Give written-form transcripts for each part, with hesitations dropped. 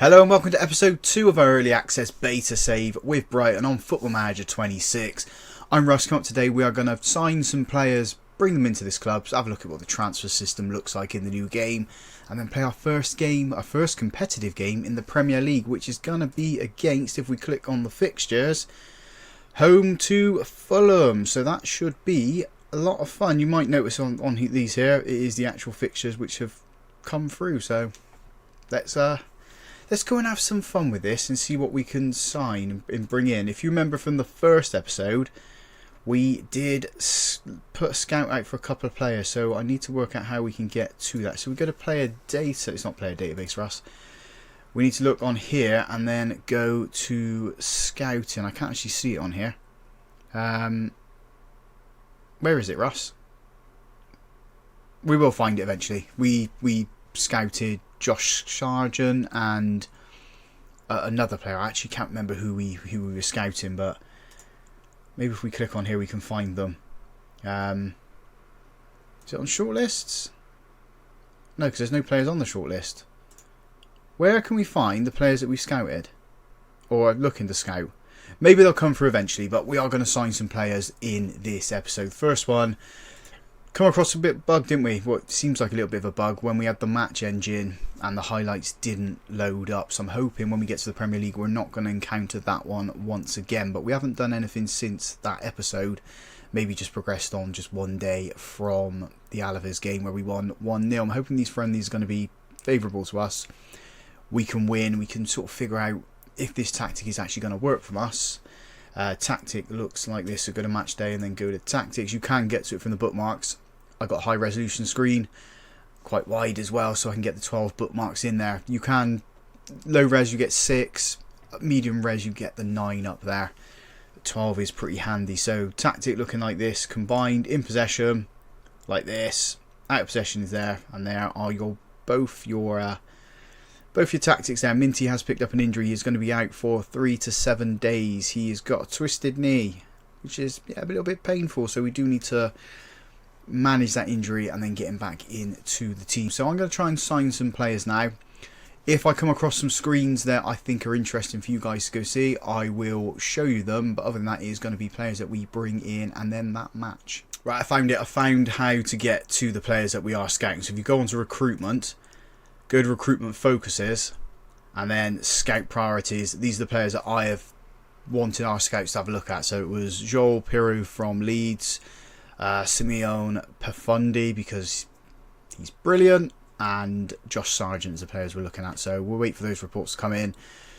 Hello and welcome to episode 2 of our early access beta save with Brighton on Football Manager 26. I'm Roccat. Today we are going to sign some players, bring them into this club, have a look at what the transfer system looks like in the new game, and then play our first game, our first competitive game in the Premier League, which is going to be against, if we click on the fixtures, home to Fulham. So that should be a lot of fun. You might notice on these here, it is the actual fixtures which have come through. So let's go and have some fun with this and see what we can sign and bring in. If you remember from the first episode, we did put a scout out for a couple of players, so I need to work out how we can get to that. So we've got a player data, it's not player database, Russ. We need to look on here and then go to scouting. I can't actually see it on here. Where is it, Russ? We will find it eventually. We scouted Josh Sargent and another player. I actually can't remember who we were scouting, but maybe if we click on here we can find them. Is it on shortlists? No, because there's no players on the shortlist. Where can we find the players that we scouted or are looking to scout? Maybe they'll come through eventually, but we are going to sign some players in this episode. First one, come across a bit bugged, didn't we? What seems like a little bit of a bug when we had the match engine and the highlights didn't load up. So I'm hoping when we get to the Premier League we're not going to encounter that one once again. But we haven't done anything since that episode. Maybe just progressed on just one day from the Alaves game where we won 1-0. I'm hoping these friendlies are going to be favourable to us. We can win. We can sort of figure out if this tactic is actually going to work from us. Tactic looks like this. So go to match day and then go to tactics. You can get to it from the bookmarks. I've got a high resolution screen, quite wide as well, so I can get the 12 bookmarks in there. You can, low res you get 6, medium res you get the 9 up there. 12 is pretty handy. So tactic looking like this, combined in possession like this, out of possession is there, and there are both your tactics there. Minty has picked up an injury. He's going to be out for 3 to 7 days. He has got a twisted knee, which is a little bit painful, so we do need to manage that injury and then get him back into the team. So I'm going to try and sign some players now. If I come across some screens that I think are interesting for you guys to go see, I will show you them. But other than that, it is going to be players that we bring in and then that match. Right, I found it. I found how to get to the players that we are scouting. So if you go onto recruitment, go to recruitment focuses and then scout priorities. These are the players that I have wanted our scouts to have a look at. So it was Joel Piroux from Leeds, Simeon Pafundi because he's brilliant, and Josh Sargent is the players we're looking at. So we'll wait for those reports to come in.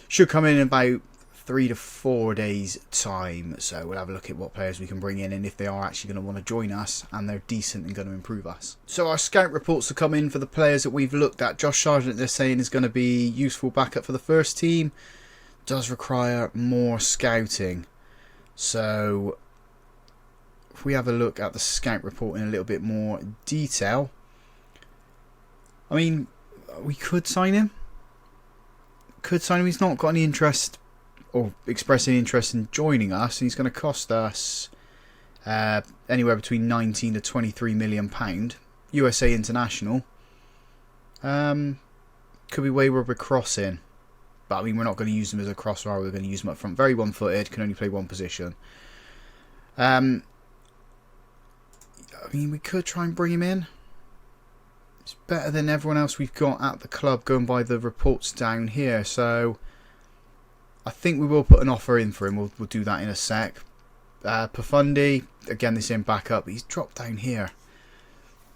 Should come in about 3 to 4 days time. So we'll have a look at what players we can bring in and if they are actually going to want to join us and they're decent and going to improve us. So our scout reports to come in for the players that we've looked at. Josh Sargent, they're saying, is going to be useful backup for the first team. Does require more scouting. So if we have a look at the scout report in a little bit more detail, I mean, we could sign him. He's not got any interest or expressed any interest in joining us. He's going to cost us anywhere between 19 to 23 million pound. USA international. Could be wayward with crossing, but I mean, we're not going to use him as a crosser. We're going to use him up front. Very one-footed. Can only play one position. I mean, we could try and bring him in. It's better than everyone else we've got at the club going by the reports down here. So I think we will put an offer in for him. We'll do that in a sec. Pafundi, again, this in backup. He's dropped down here.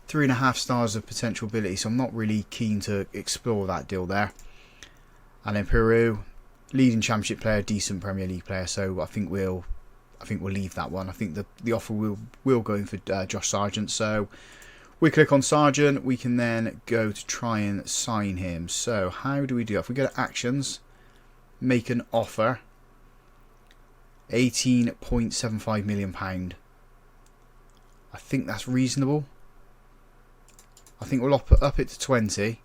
3.5 stars of potential ability. So I'm not really keen to explore that deal there. And then Piroux, leading championship player, decent Premier League player. So I think we'll leave that one. I think the offer will go in for Josh Sargent. So we click on Sargent. We can then go to try and sign him. So how do we do it? If we go to actions, make an offer, £18.75 million. I think that's reasonable. I think we'll up it to 20.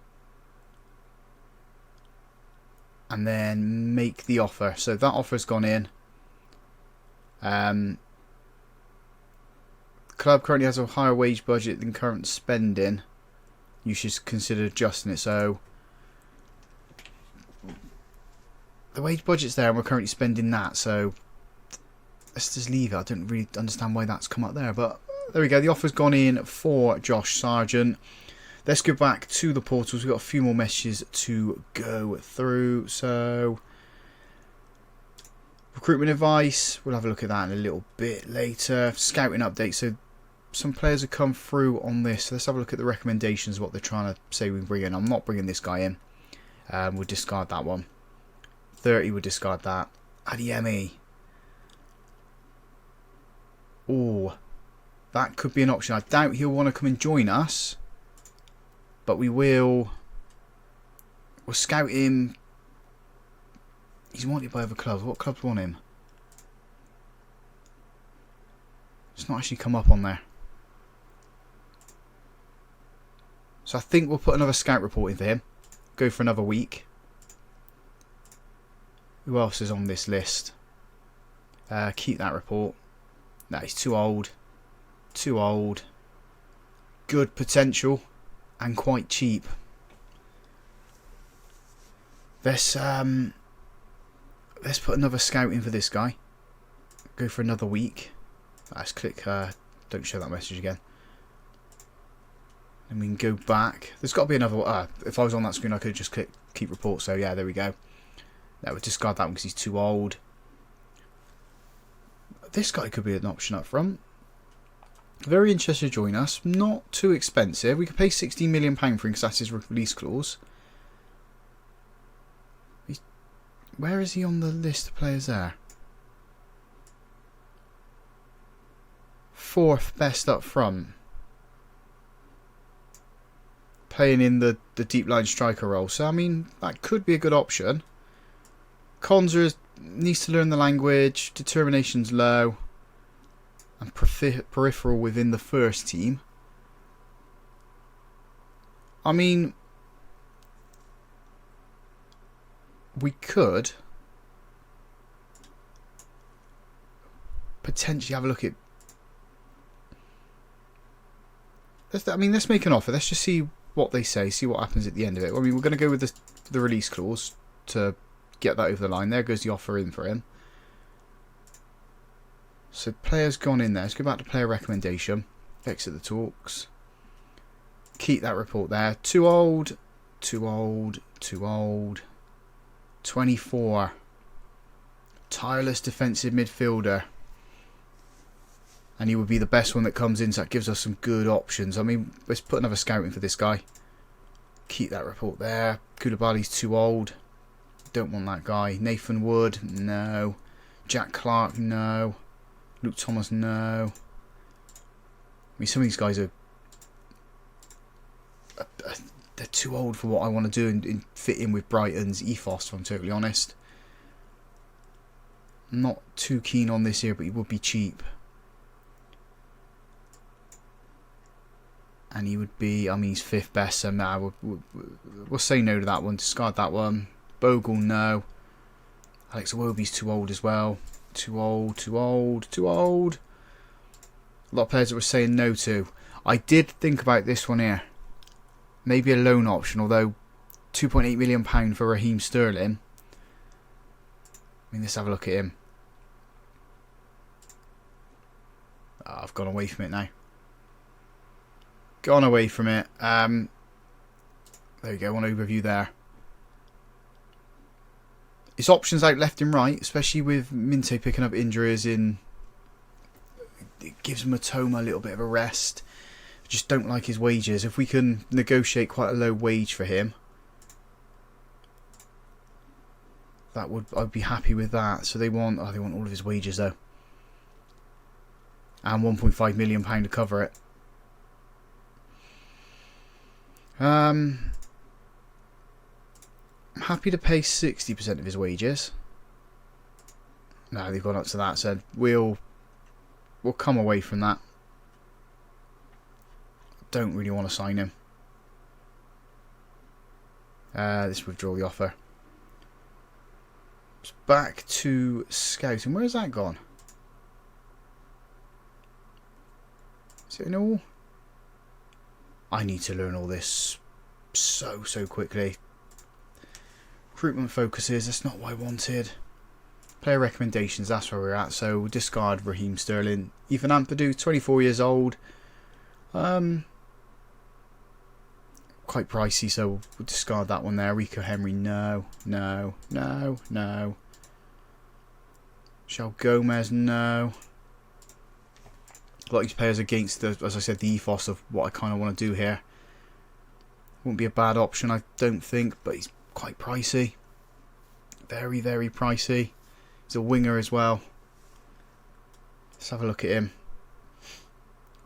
And then make the offer. So that offer's gone in. Club currently has a higher wage budget than current spending. You should consider adjusting it. So the wage budget's there and we're currently spending that, so let's just leave it. I don't really understand why that's come up there, but there we go. The offer's gone in for Josh Sargent. Let's go back to the portals. We've got a few more messages to go through. So, recruitment advice. We'll have a look at that in a little bit later. Scouting update. So, some players have come through on this. So let's have a look at the recommendations, what they're trying to say we can bring in. I'm not bringing this guy in. We'll discard that one. 30, we'll discard that. Adiemi. Oh, that could be an option. I doubt he'll want to come and join us. But we'll scout him. He's wanted by other clubs. What clubs want him? It's not actually come up on there. So I think we'll put another scout report in for him. Go for another week. Who else is on this list? Keep that report. No, he's too old. Too old. Good potential. And quite cheap. Let's put another scout in for this guy. Go for another week. Let's click. Don't show that message again. And we can go back. There's got to be another. If I was on that screen, I could just click keep report. So yeah, there we go. That would discard that one because he's too old. This guy could be an option up front. Very interested to join us. Not too expensive. We could pay £16 million for him because that's his release clause. Where is he on the list of players there? 4th best up front. Playing in the deep line striker role. So, I mean, that could be a good option. Cons are needs to learn the language. Determination's low. And peripheral within the first team. I mean, we could potentially have a look at. Let's make an offer. Let's just see what they say. See what happens at the end of it. I mean, we're going to go with the release clause to get that over the line. There goes the offer in for him. So player's gone in there. Let's go back to player recommendation. Exit the talks. Keep that report there. Too old. Too old. Too old. 24. Tireless defensive midfielder. And he would be the best one that comes in. So that gives us some good options. I mean, let's put another scout in for this guy. Keep that report there. Koulibaly's too old. Don't want that guy. Nathan Wood. No. Jack Clark. No. Luke Thomas, no. I mean, some of these guys are they're too old for what I want to do and fit in with Brighton's ethos, if I'm totally honest. I'm not too keen on this here, but he would be cheap. And he would be, I mean, he's 5th best, so nah, we'll say no to that one. Discard that one. Bogle, no. Alex Iwobi's too old as well. Too old, too old, too old. A lot of players that we're saying no to. I did think about this one here. Maybe a loan option, although £2.8 million for Raheem Sterling. I mean, let's have a look at him. Oh, I've gone away from it now. Gone away from it. There you go, one overview there. It's options out left and right, especially with Minte picking up injuries in. It gives Matoma a little bit of a rest. I just don't like his wages. If we can negotiate quite a low wage for him, I'd be happy with that. So they want all of his wages though, and £1.5 million to cover it. I'm happy to pay 60% of his wages. No, they've gone up to that, so we'll come away from that. Don't really want to sign him. Let's withdraw the offer. It's back to scouting. Where's that gone? Is it in all? I need to learn all this so quickly. recruitment focuses, that's not what I wanted. Player recommendations, that's where we're at. So we'll discard Raheem Sterling. Ethan Ampadu, 24 years old. Quite pricey, so we'll discard that one there. Rico Henry, no. Shell Gomez, no. A lot of these players against the, as I said, the ethos of what I kind of want to do here. Wouldn't be a bad option, I don't think, but he's quite pricey. Very, very pricey. He's a winger as well. Let's have a look at him.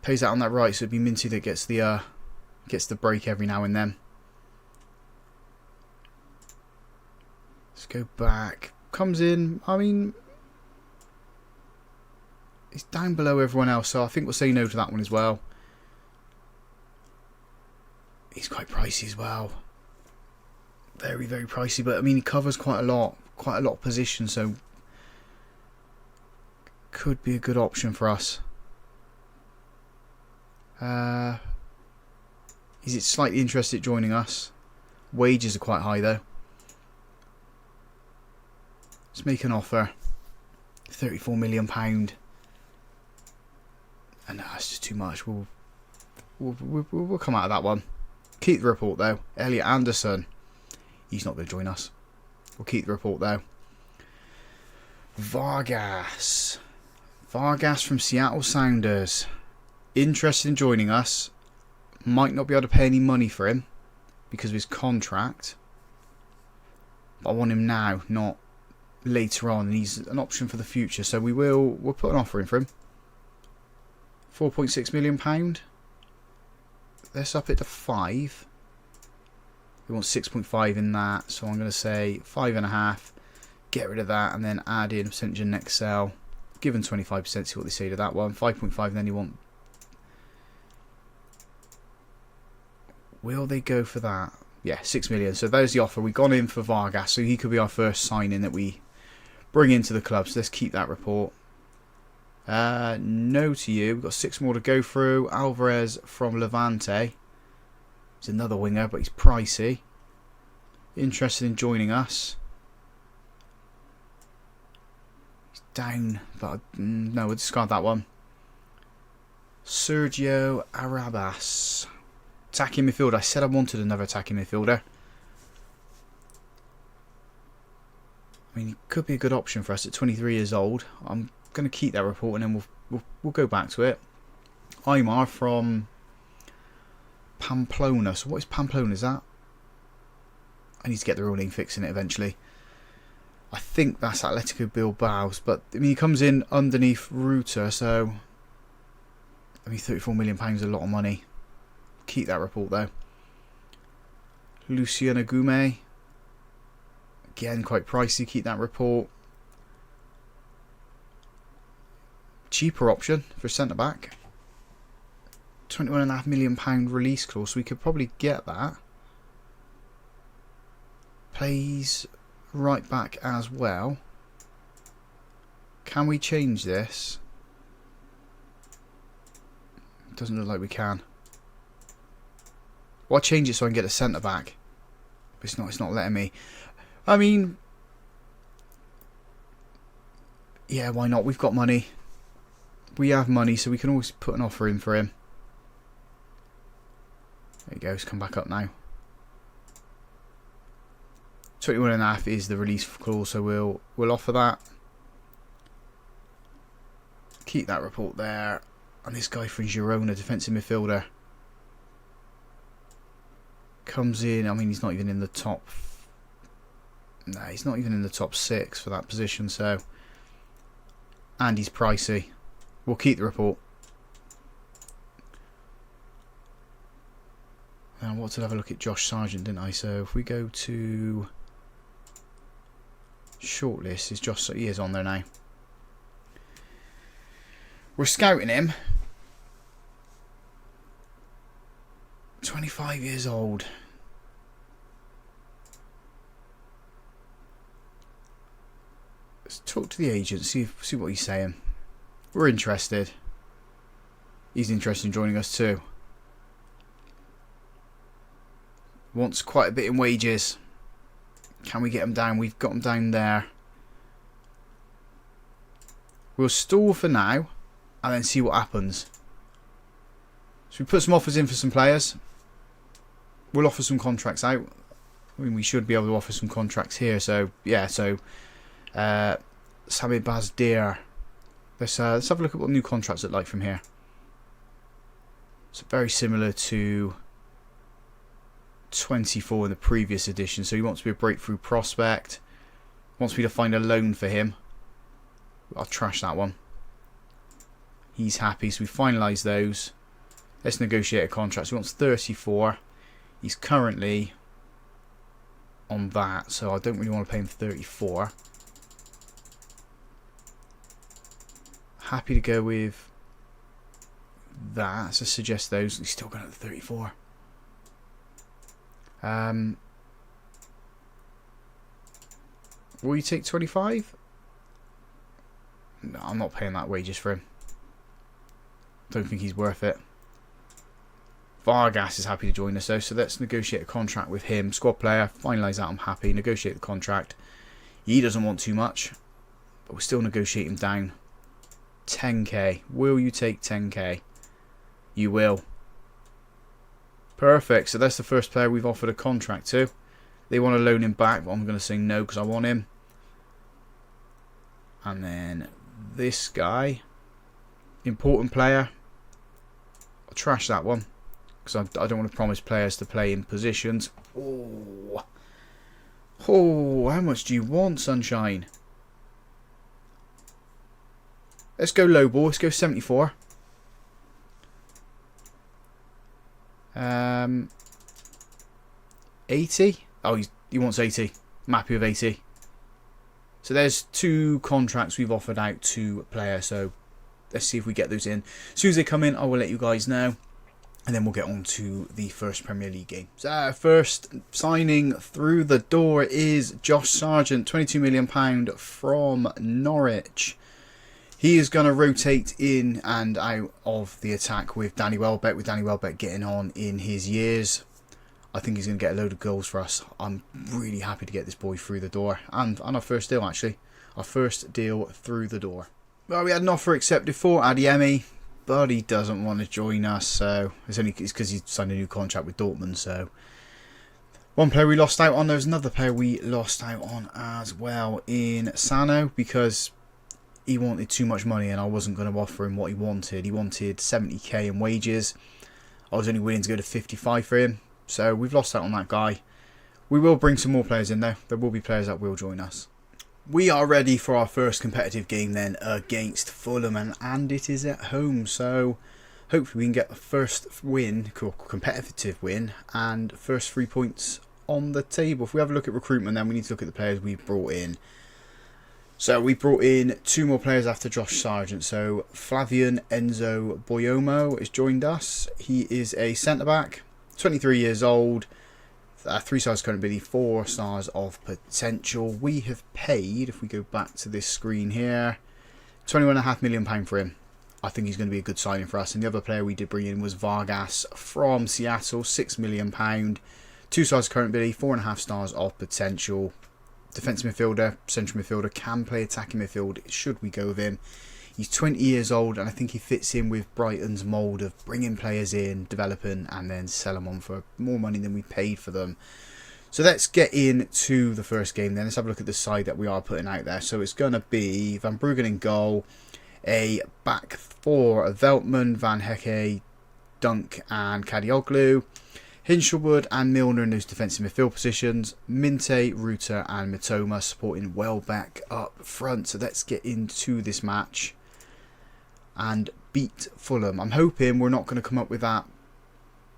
Plays out on that right, so it'd be Minty that gets the break every now and then. Let's go back. Comes in, I mean, he's down below everyone else, so I think we'll say no to that one as well. He's quite pricey as well. Very, very pricey, but I mean, he covers quite a lot of positions, so could be a good option for us. Is it slightly interested in joining us? Wages are quite high though. Let's make an offer. £34 million. And no, that's just too much. We'll come out of that one. Keep the report though. Elliot Anderson. He's not going to join us. We'll keep the report though. Vargas from Seattle Sounders. Interested in joining us. Might not be able to pay any money for him because of his contract. But I want him now, not later on. And he's an option for the future. So we'll put an offer in for him. £4.6 million. Let's up it to 5. We want 6.5 in that, so I'm going to say 5.5. Get rid of that, and then add in a percentage in next sell. Given 25%, see what they say to that one. 5.5, and then you want. Will they go for that? Yeah, 6 million. So there's the offer. We've gone in for Vargas, so he could be our first signing that we bring into the club. So let's keep that report. No to you. We've got 6 more to go through. Alvarez from Levante. He's another winger, but he's pricey. Interested in joining us. He's down, but no, we'll discard that one. Sergio Arabas. Attacking midfielder. I said I wanted another attacking midfielder. I mean, he could be a good option for us at 23 years old. I'm going to keep that report and then we'll go back to it. Aymar from Pamplona. So what is Pamplona? Is that? I need to get the ruling fixing it eventually. I think that's Atletico Bilbao's, but I mean he comes in underneath Ruta, so I mean £34 million is a lot of money. Keep that report though. Luciano Gume. Again, quite pricey. Keep that report. Cheaper option for centre back. £21.5 million release clause, so we could probably get that. Plays right back as well. Can we change this? Doesn't look like we can. Well, I'll change it so I can get a centre back. But it's not letting me. I mean, yeah, why not? We've got money. We have money, so we can always put an offer in for him. There he goes. Come back up now. 21.5 is the release clause, so we'll offer that. Keep that report there. And this guy from Girona, defensive midfielder, comes in. I mean, he's not even in the top. No, he's not even in the top 6 for that position. So, and he's pricey. We'll keep the report. And I wanted to have a look at Josh Sargent, didn't I? So if we go to shortlist, is Josh? He is on there now. We're scouting him. 25 years old. Let's talk to the agent, see what he's saying. We're interested. He's interested in joining us too. Wants quite a bit in wages. Can we get them down? We've got them down there. We'll stall for now and then see what happens. So we put some offers in for some players. We'll offer some contracts out. I mean, we should be able to offer some contracts here. So, yeah, so Sami Bazdir. Let's have a look at what new contracts look like from here. So very similar to 24 in the previous edition. So he wants to be a breakthrough prospect. Wants me to find a loan for him. I'll trash that one. He's happy, so we finalise those. Let's negotiate a contract. So he wants 34. He's currently on that, so I don't really want to pay him 34. Happy to go with that. So suggest those. He's still going at 34. Will you take 25? No, I'm not paying that wages for him. Don't think he's worth it. Vargas is happy to join us though, so let's negotiate a contract with him. Squad player, finalise that, I'm happy. Negotiate the contract. He doesn't want too much, but we'll still negotiate him down. 10k. Will you take 10k? You will. Perfect, so that's the first player we've offered a contract to. They want to loan him back, but I'm going to say no because I want him. And then this guy, important player. I'll trash that one because I don't want to promise players to play in positions. Oh, how much do you want, sunshine? Let's go low ball. Let's go 74. 80. Oh, he wants 80. I'm happy with 80. So there's 2 contracts we've offered out to players. So let's see if we get those in. As soon as they come in, I will let you guys know. And then we'll get on to the first Premier League game. So our first signing through the door is Josh Sargent, £22 million from Norwich. He is going to rotate in and out of the attack with Danny Welbeck. With Danny Welbeck getting on in his years, I think he's going to get a load of goals for us. I'm really happy to get this boy through the door. And our first deal, actually. Our first deal through the door. Well, we had an offer accepted for Adeyemi, but he doesn't want to join us. So it's because he signed a new contract with Dortmund. So one player we lost out on. There's another player we lost out on as well in Sano because he wanted too much money and I wasn't going to offer him what he wanted. He wanted 70k in wages. I was only willing to go to 55 for him. So we've lost out on that guy. We will bring some more players in though. There will be players that will join us. We are ready for our first competitive game then against Fulham, and it is at home. So hopefully we can get the first win, competitive win, and first 3 points on the table. If we have a look at recruitment, then we need to look at the players we've brought in. So we brought in 2 more players after Josh Sargent. So Flavian Enzo Boyomo has joined us. He is a centre-back, 23 years old, 3 stars current ability, 4 stars of potential. We have paid, if we go back to this screen here, £21.5 million for him. I think he's going to be a good signing for us. And the other player we did bring in was Vargas from Seattle, £6 million, 2 stars current ability, 4.5 stars of potential. Defensive midfielder, central midfielder, can play attacking midfield should we go with him. He's 20 years old and I think he fits in with Brighton's mould of bringing players in, developing and then sell them on for more money than we paid for them. So let's get into the first game then. Let's have a look at the side that we are putting out there. So it's going to be Van Bruggen in goal, a back 4 of Veltman, Van Hecke, Dunk and Kadioglu. Hinshelwood and Milner in those defensive midfield positions. Minte, Ruter and Mitoma supporting Welbeck up front. So let's get into this match and beat Fulham. I'm hoping we're not going to come up with that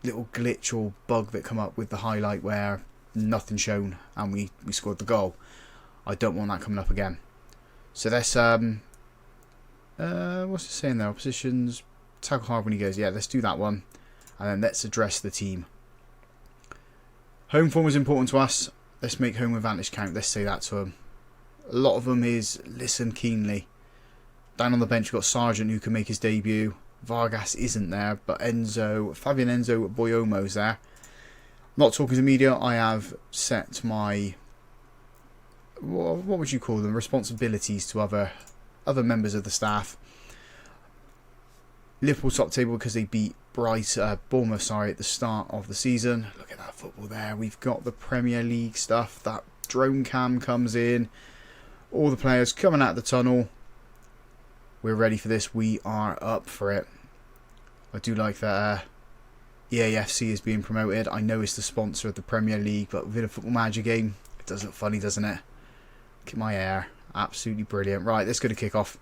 little glitch or bug that come up with the highlight where nothing shown and we scored the goal. I don't want that coming up again. So let's what's it saying there? Oppositions tackle hard when he goes. Yeah, let's do that one. And then let's address the team. Home form is important to us. Let's make home advantage count. Let's say that to them. A lot of them is listen keenly. Down on the bench we've got Sargent who can make his debut. Vargas isn't there, but Fabian Enzo Boyomo's there. Not talking to media. I have set my what would you call them? Responsibilities to other members of the staff. Liverpool top table because they beat Bournemouth at the start of the season. Look at that football there. We've got the Premier League stuff. That drone cam comes in. All the players coming out of the tunnel. We're ready for this. We are up for it. I do like that EAFC is being promoted. I know it's the sponsor of the Premier League, but within a Football Manager game, it does look funny, doesn't it? Look at my hair. Absolutely brilliant. Right, let's go to kick-off.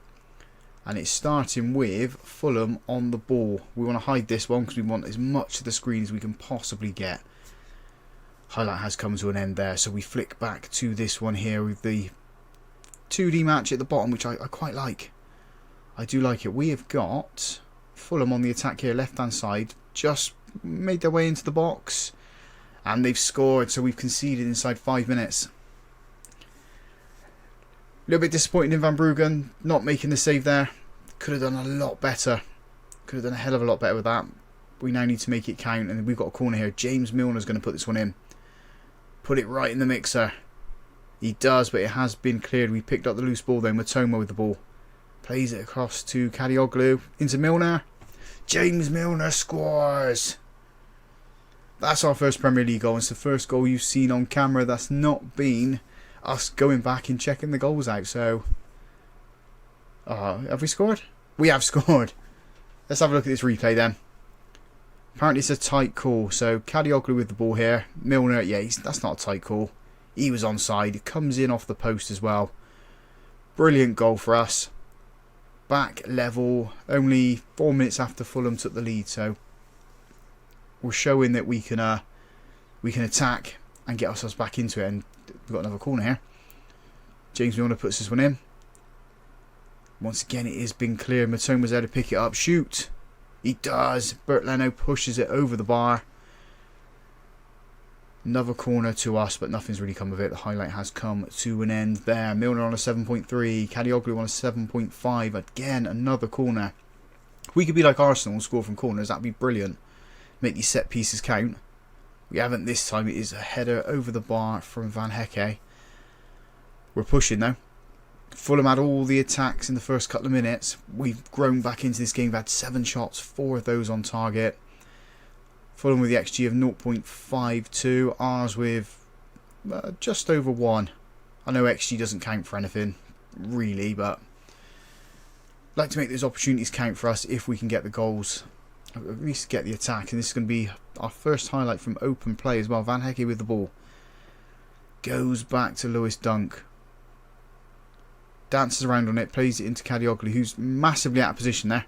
And it's starting with Fulham on the ball. We want to hide this one because we want as much of the screen as we can possibly get. Highlight has come to an end there. So we flick back to this one here with the 2D match at the bottom, which I quite like. I do like it. We have got Fulham on the attack here, left-hand side. Just made their way into the box. And they've scored. So we've conceded inside 5 minutes. A little bit disappointing in Van Bruggen not making the save there. Could have done a lot better. Could have done a hell of a lot better with that. We now need to make it count, and we've got a corner here. James Milner's going to put this one in. Put it right in the mixer. He does, but it has been cleared. We picked up the loose ball though. Matoma with the ball. Plays it across to Kadioglu. Into Milner. James Milner scores. That's our first Premier League goal. It's the first goal you've seen on camera that's not been us going back and checking the goals out. So, have we scored? We have scored. Let's have a look at this replay then. Apparently it's a tight call. So Kadioglu with the ball here. Milner, yeah, that's not a tight call. He was onside. It comes in off the post as well. Brilliant goal for us. Back level. Only 4 minutes after Fulham took the lead. So we're showing that we can attack and get ourselves back into it. And we've got another corner here. James Milner puts this one in. Once again, it has been clear. Matoma's there to pick it up. Shoot. He does. Bert Leno pushes it over the bar. Another corner to us, but nothing's really come of it. The highlight has come to an end there. Milner on a 7.3. Kadioglu on a 7.5. Again, another corner. We could be like Arsenal and score from corners. That'd be brilliant. Make these set pieces count. We haven't this time. It is a header over the bar from Van Hecke. We're pushing though. Fulham had all the attacks in the first couple of minutes. We've grown back into this game. We've had 7 shots, 4 of those on target. Fulham with the XG of 0.52. Ours with just over 1. I know XG doesn't count for anything, really, but I'd like to make those opportunities count for us if we can get the goals. At least get the attack. And this is going to be our first highlight from open play as well. Van Hecke with the ball. Goes back to Lewis Dunk. Dances around on it. Plays it into Kadioglu, who's massively out of position there.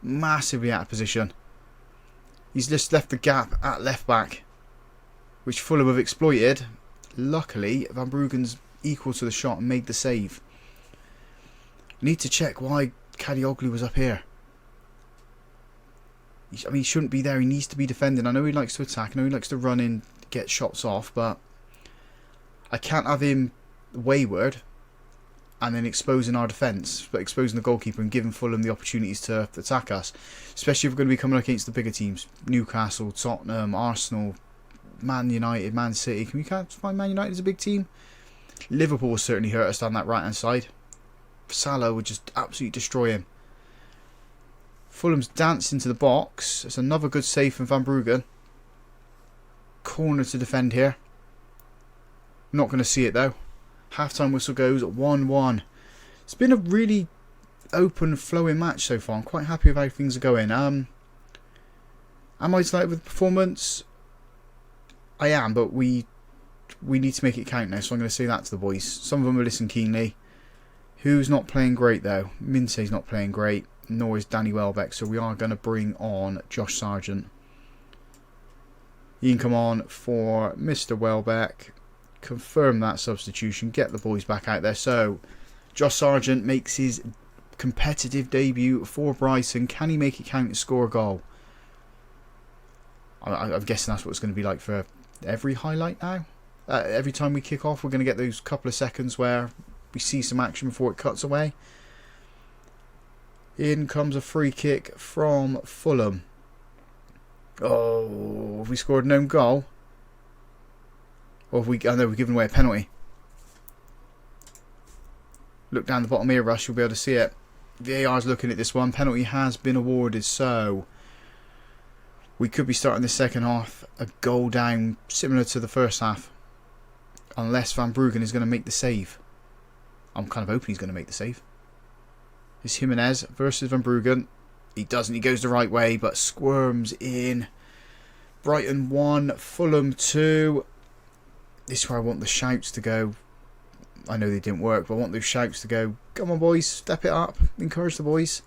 Massively out of position. He's just left the gap at left back, which Fulham have exploited. Luckily, Van Bruggen's equal to the shot and made the save. Need to check why Kadioglu was up here. I mean, he shouldn't be there. He needs to be defending. I know he likes to attack. I know he likes to run in, get shots off, but I can't have him wayward and then exposing our defence, but exposing the goalkeeper and giving Fulham the opportunities to attack us. Especially if we're going to be coming against the bigger teams. Newcastle, Tottenham, Arsenal, Man United, Man City. Can we find Man United as a big team? Liverpool will certainly hurt us down that right hand side. Salah would just absolutely destroy him. Fulham's danced into the box. It's another good save from Van Bruggen. Corner to defend here. Not going to see it though. Half-time whistle goes 1-1. It's been a really open, flowing match so far. I'm quite happy with how things are going. Am I delighted with the performance? I am, but we need to make it count now, so I'm going to say that to the boys. Some of them will listen keenly. Who's not playing great though? Mince's not playing great, nor is Danny Welbeck, so we are going to bring on Josh Sargent. He can come on for Mr. Welbeck. Confirm that substitution, get the boys back out there. So Josh Sargent makes his competitive debut for Brighton. Can he make it count and score a goal? I'm guessing that's what it's going to be like for every highlight now. Every time we kick off, we're going to get those couple of seconds where we see some action before it cuts away. In comes a free kick from Fulham. Oh, have we scored an own goal? Or have we? I know we've given away a penalty. Look down the bottom here, Rush, you'll be able to see it. VAR's looking at this one. Penalty has been awarded, so we could be starting the second half a goal down, similar to the first half. Unless Van Bruggen is going to make the save. I'm kind of hoping he's going to make the save. It's Jimenez versus Van Bruggen. He doesn't. He goes the right way, but squirms in. Brighton 1, Fulham 2. This is where I want the shouts to go. I know they didn't work, but I want those shouts to go. Come on, boys. Step it up. Encourage the boys.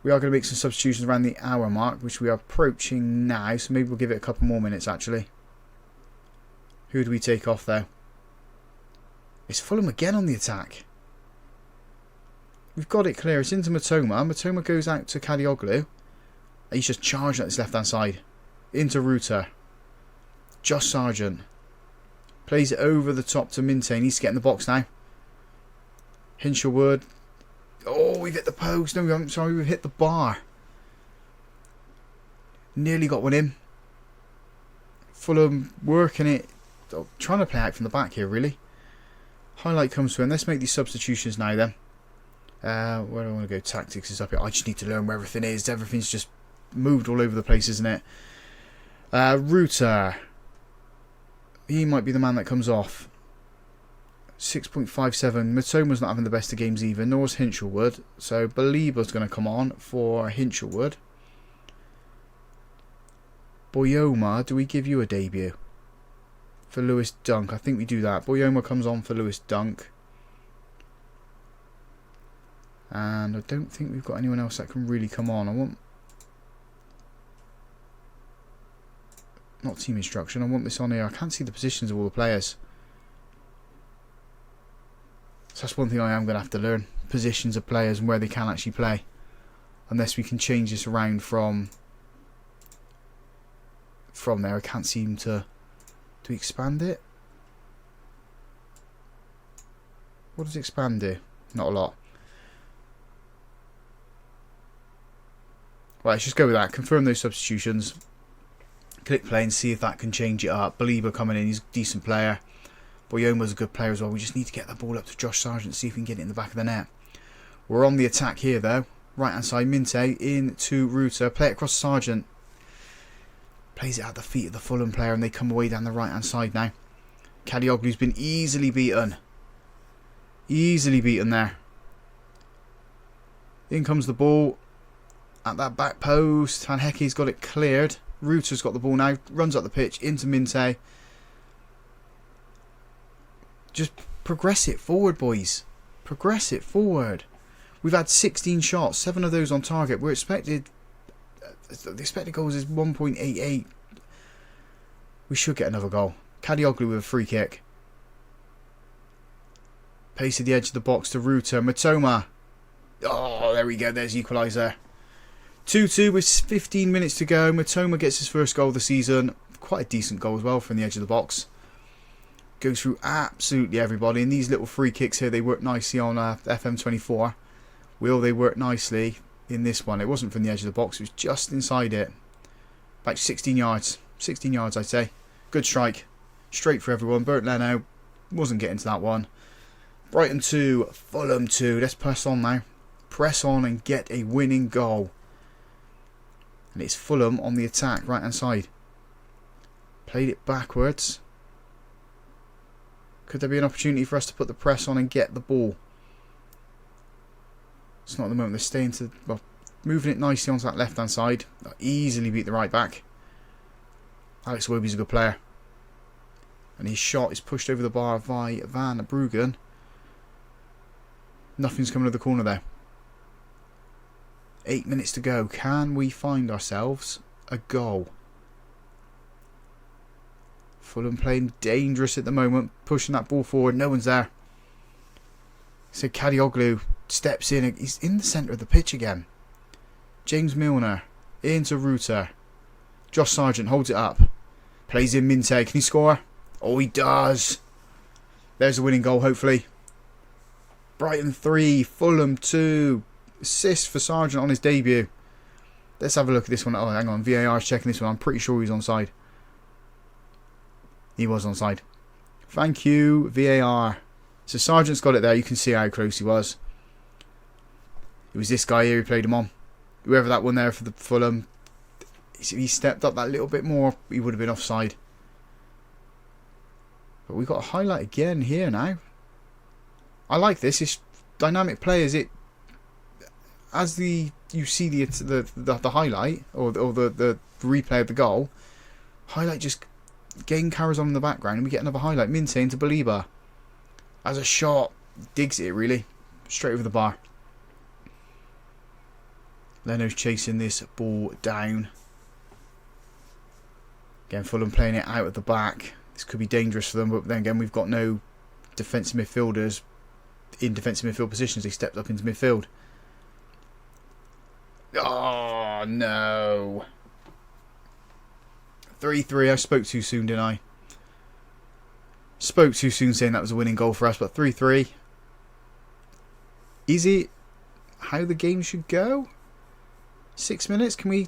We are going to make some substitutions around the hour mark, which we are approaching now. So maybe we'll give it a couple more minutes, actually. Who do we take off, though? It's Fulham again on the attack. We've got it clear. It's into Matoma. Matoma goes out to Kadioglu. He's just charged at his left-hand side. Into Ruta. Josh Sargent. Plays it over the top to Minte. He needs to get in the box now. Hinshelwood. Oh, we've hit the post. No, I'm sorry, we've hit the bar. Nearly got one in. Fulham working it. Oh, trying to play out from the back here, really. Highlight comes to him. Let's make these substitutions now, then. Where do I want to go? Tactics is up here. I just need to learn where everything is. Everything's just moved all over the place, isn't it? Ruta. He might be the man that comes off. 6.57. Matoma's not having the best of games either, nor is Hinshelwood. So Baliba's going to come on for Hinshelwood. Boyoma, do we give you a debut? For Lewis Dunk. I think we do that. Boyoma comes on for Lewis Dunk. And I don't think we've got anyone else that can really come on. I want... Not team instruction. I want this on here. I can't see the positions of all the players. So that's one thing I am going to have to learn. Positions of players and where they can actually play. Unless we can change this around from there. I can't seem to... Do we expand it? What does expand do? Not a lot. Right, let's just go with that. Confirm those substitutions. Click play and see if that can change it up. Baliba coming in, he's a decent player. Boyoma's a good player as well. We just need to get the ball up to Josh Sargent, see if we can get it in the back of the net. We're on the attack here though. Right hand side, Minte into Ruta. Play it across Sargent. Plays it at the feet of the Fulham player and they come away down the right hand side now. Kadioglu's been easily beaten. Easily beaten there. In comes the ball. At that back post. Van Hecke's got it cleared. Ruta's got the ball now. Runs up the pitch into Minte. Just progress it forward, boys. Progress it forward. We've had 16 shots. 7 of those on target. We're expected... The expected goals is 1.88. We should get another goal. Kadioglu with a free kick. Pace to the edge of the box to Ruta. Matoma. Oh, there we go. There's the equaliser. 2-2 with 15 minutes to go. Matoma gets his first goal of the season. Quite a decent goal as well from the edge of the box. Goes through absolutely everybody. And these little free kicks here, they work nicely on FM24. Will they work nicely in this one? It wasn't from the edge of the box. It was just inside it. About 16 yards. 16 yards, I'd say. Good strike. Straight for everyone. Bert Leno wasn't getting to that one. Brighton 2, Fulham 2. Let's press on now. Press on and get a winning goal. And it's Fulham on the attack, right hand side. Played it backwards. Could there be an opportunity for us to put the press on and get the ball? It's not at the moment. They're staying to... Well, moving it nicely onto that left hand side. They'll easily beat the right back. Alex Iwobi's a good player. And his shot is pushed over the bar by Van Bruggen. Nothing's coming to the corner there. 8 minutes to go. Can we find ourselves a goal? Fulham playing dangerous at the moment. Pushing that ball forward. No one's there. So Kadioglu steps in. He's in the centre of the pitch again. James Milner. Into Ruta. Josh Sargent holds it up. Plays in Minte. Can he score? Oh, he does. There's a winning goal, hopefully. Brighton 3. Fulham 2. Assist for Sargent on his debut. Let's have a look at this one. Oh, hang on. VAR's checking this one. I'm pretty sure he's onside. He was onside. Thank you, VAR. So Sargent's got it there. You can see how close he was. It was this guy here who played him on. Whoever that one there for the Fulham, he stepped up that little bit more, he would have been offside. But we got a highlight again here now. I like this. It's dynamic players. It as you see the highlight or the replay of the goal, highlight just game carries on in the background, and we get another highlight. Minte into Baliba as a shot, digs it really straight over the bar. Leno's chasing this ball down. Again, Fulham playing it out at the back. This could be dangerous for them, but then again, we've got no defensive midfielders in defensive midfield positions. They stepped up into midfield. Oh, no. 3-3. I spoke too soon, didn't I? Spoke too soon saying that was a winning goal for us, but 3-3. Is it how the game should go? 6 minutes. Can we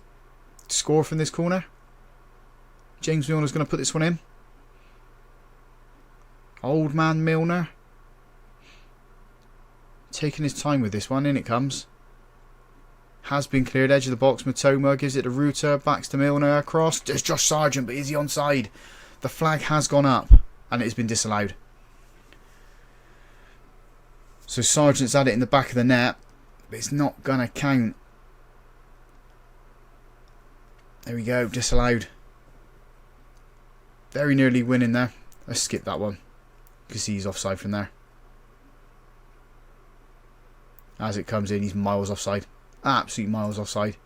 score from this corner? James Milner's going to put this one in. Old man Milner. Taking his time with this one. In it comes. Has been cleared. Edge of the box. Matoma gives it to Ruta. Backs to Milner. Across. There's Josh Sargent, but is he onside? The flag has gone up and it has been disallowed. So Sargent's had it in the back of the net, but it's not going to count. There we go. Disallowed. Very nearly winning there. Let's skip that one. You can see he's offside from there. As it comes in, he's miles offside. Absolute miles offside.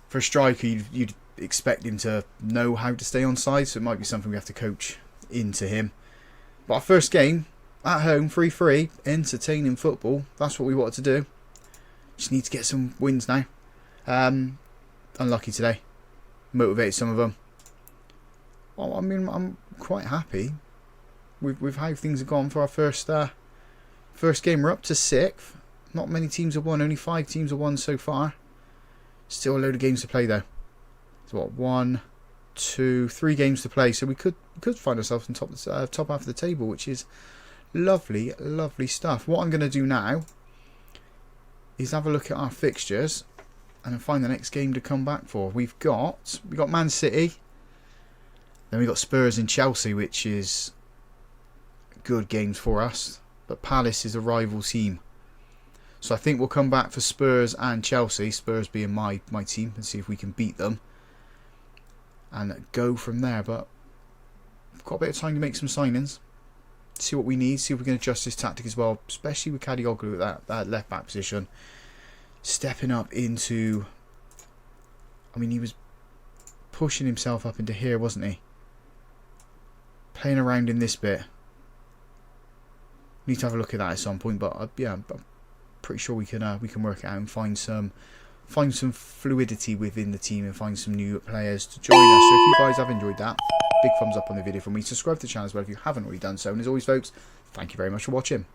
For a striker, you'd expect him to know how to stay onside, so it might be something we have to coach into him. But our first game, at home, 3-3, entertaining football. That's what we wanted to do. Just need to get some wins now. Unlucky today. Motivated some of them. Well, I mean, I'm quite happy with how things have gone for our first game. We're up to 6th. Not many teams have won. Only 5 teams have won so far. Still a load of games to play though. So what? 1, 2, 3 games to play. So we could find ourselves in top half of the table, which is lovely, lovely stuff. What I'm going to do now is have a look at our fixtures and then find the next game to come back for. We've got Man City. Then we've got Spurs and Chelsea, which is good games for us. But Palace is a rival team. So I think we'll come back for Spurs and Chelsea. Spurs being my team, and see if we can beat them. And go from there. But we've got a bit of time to make some signings. See what we need. See if we can adjust this tactic as well. Especially with Kadioglu at that left back position. Stepping up into... I mean, he was pushing himself up into here, wasn't he? Playing around in this bit. Need to have a look at that at some point, but yeah, I'm pretty sure we can work it out and find some fluidity within the team and find some new players to join us. So if you guys have enjoyed that, big thumbs up on the video from me. Subscribe to the channel as well if you haven't already done so. And as always, folks, thank you very much for watching.